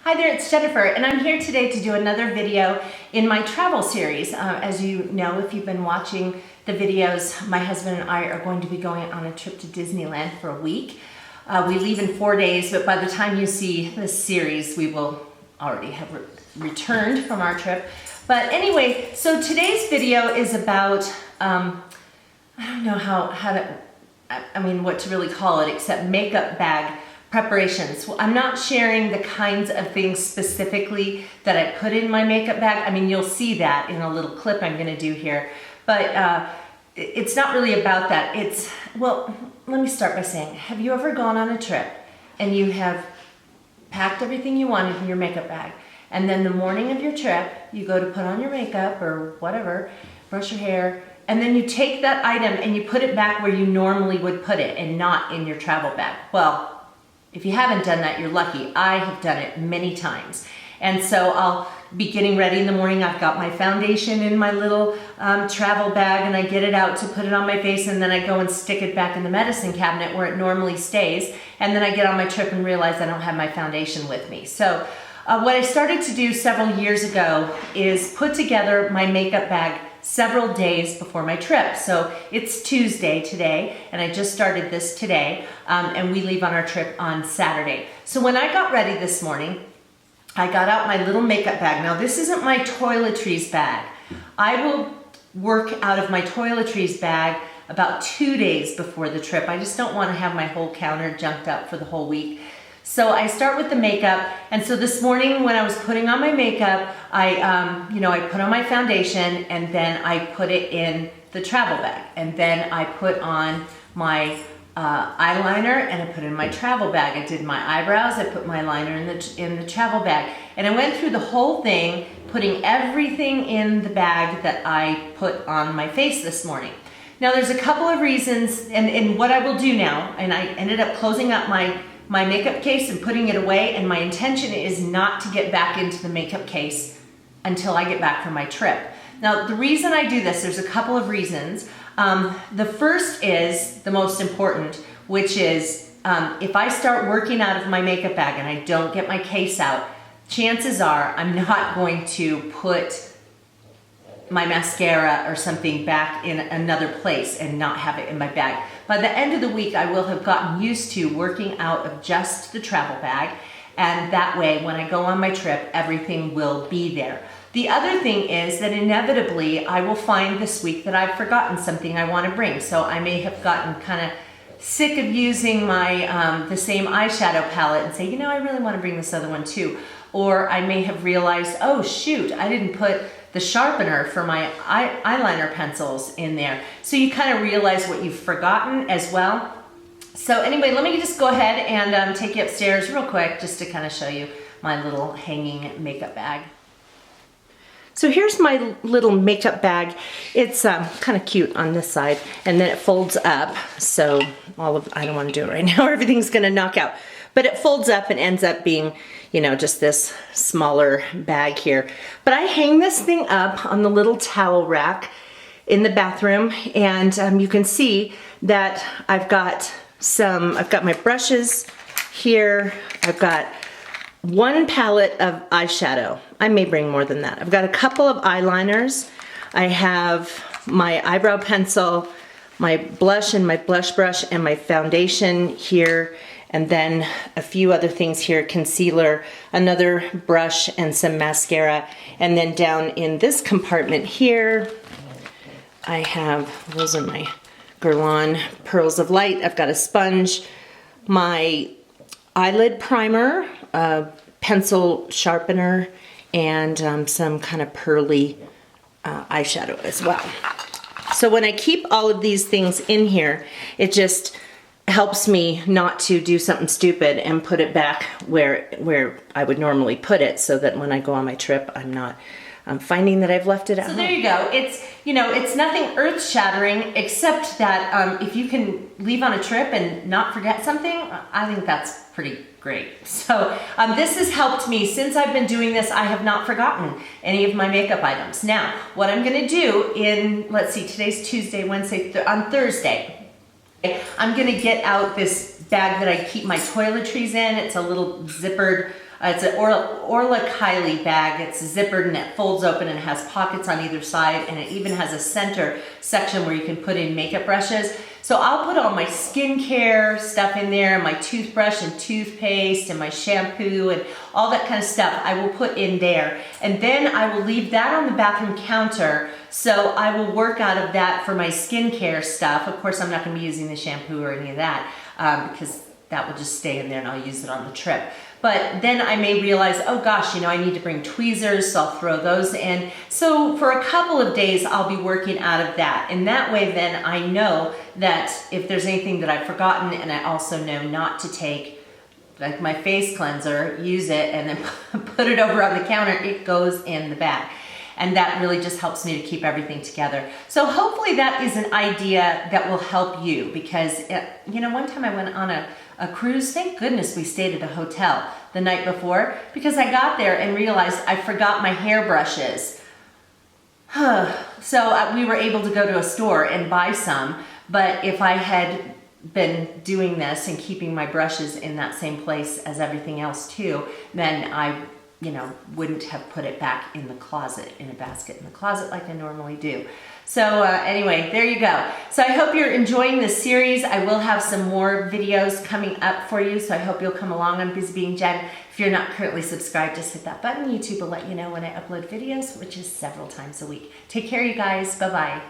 Hi there, it's Jennifer, and I'm here today to do another video in my travel series. As you know, if you've been watching the videos, my husband and I are going to be going on a trip to Disneyland for a week. We leave in 4 days, but by the time you see this series, we will already have returned from our trip. But anyway, so today's video is about, I don't know what to really call it except makeup bag preparations. Well, I'm not sharing the kinds of things specifically that I put in my makeup bag. I mean, you'll see that in a little clip I'm gonna do here, but it's not really about that. Well, let me start by saying, have you ever gone on a trip and you have packed everything you wanted in your makeup bag, and then the morning of your trip, you go to put on your makeup or whatever, brush your hair, and then you take that item and you put it back where you normally would put it and not in your travel bag? Well, if you haven't done that, you're lucky. I have done it many times. And so I'll be getting ready in the morning. I've got my foundation in my little travel bag, and I get it out to put it on my face, and then I go and stick it back in the medicine cabinet where it normally stays. And then I get on my trip and realize I don't have my foundation with me. So what I started to do several years ago is put together my makeup bag several days before my trip. So it's Tuesday today, and I just started this today, and we leave on our trip on Saturday. So when I got ready this morning, I got out my little makeup bag. Now this isn't my Toiletries bag. I will work out of my Toiletries bag about 2 days before the trip. I just don't want to have my whole counter junked up for the whole week. So I start with the makeup, and so this morning when I was putting on my makeup, I put on my foundation, and then I put it in the travel bag, and then I put on my eyeliner, and I put it in my travel bag. I did my eyebrows, I put my liner in the travel bag, and I went through the whole thing, putting everything in the bag that I put on my face this morning. Now there's a couple of reasons, and what I will do now, and I ended up closing up my makeup case and putting it away, and my intention is not to get back into the makeup case until I get back from my trip. Now, the reason I do this, there's a couple of reasons. The first is the most important, which is if I start working out of my makeup bag and I don't get my case out, chances are I'm not going to put my mascara or something back in another place and not have it in my bag. By the end of the week, I will have gotten used to working out of just the travel bag, and that way, when I go on my trip, everything will be there. The other thing is that inevitably, I will find this week that I've forgotten something I want to bring. So I may have gotten kind of sick of using my the same eyeshadow palette and say, I really want to bring this other one too. Or I may have realized, oh shoot, I didn't put the sharpener for my eyeliner pencils in there. So you kind of realize what you've forgotten as well. So anyway, let me just go ahead and take you upstairs real quick just to kind of show you my little hanging makeup bag. So here's my little makeup bag. It's kind of cute on this side, and then it folds up. So I don't want to do it right now, everything's gonna knock out. But it folds up and ends up being, just this smaller bag here. But I hang this thing up on the little towel rack in the bathroom, and you can see that I've got my brushes here. I've got one palette of eyeshadow. I may bring more than that. I've got a couple of eyeliners. I have my eyebrow pencil, my blush and my blush brush, and my foundation here, and then a few other things here, concealer, another brush, and some mascara. And then down in this compartment here, I have, those are my Guerlain Pearls of Light. I've got a sponge, my eyelid primer, pencil sharpener, and some kind of pearly eyeshadow as well. So when I keep all of these things in here, it just helps me not to do something stupid and put it back where I would normally put it, so that when I go on my trip, I'm finding that I've left it at home. So there you go. It's nothing earth-shattering, except that if you can leave on a trip and not forget something, I think that's pretty great. So this has helped me. Since I've been doing this, I have not forgotten any of my makeup items. Now, what I'm gonna do let's see, today's Tuesday, Wednesday, on Thursday, I'm gonna get out this bag that I keep my toiletries in. It's a little zippered It's an Orla Kylie bag. It's zippered and it folds open and it has pockets on either side, and it even has a center section where you can put in makeup brushes. So I'll put all my skincare stuff in there, my toothbrush and toothpaste and my shampoo and all that kind of stuff I will put in there. And then I will leave that on the bathroom counter, so I will work out of that for my skincare stuff. Of course, I'm not going to be using the shampoo or any of that because that will just stay in there and I'll use it on the trip. But then I may realize, oh gosh, you know, I need to bring tweezers, so I'll throw those in. So for a couple of days, I'll be working out of that. And that way then I know that if there's anything that I've forgotten, and I also know not to take, like my face cleanser, use it and then put it over on the counter, it goes in the bag. And that really just helps me to keep everything together. So hopefully that is an idea that will help you, because you know, one time I went on a cruise. Thank goodness we stayed at a hotel the night before, because I got there and realized I forgot my hairbrushes. So we were able to go to a store and buy some, but if I had been doing this and keeping my brushes in that same place as everything else too, then I, you know, wouldn't have put it back in the closet, in a basket in the closet like I normally do. So anyway, there you go. So I hope you're enjoying this series. I will have some more videos coming up for you, so I hope you'll come along on BusyBeingJen. If you're not currently subscribed, just hit that button. YouTube will let you know when I upload videos, which is several times a week. Take care, you guys. Bye-bye.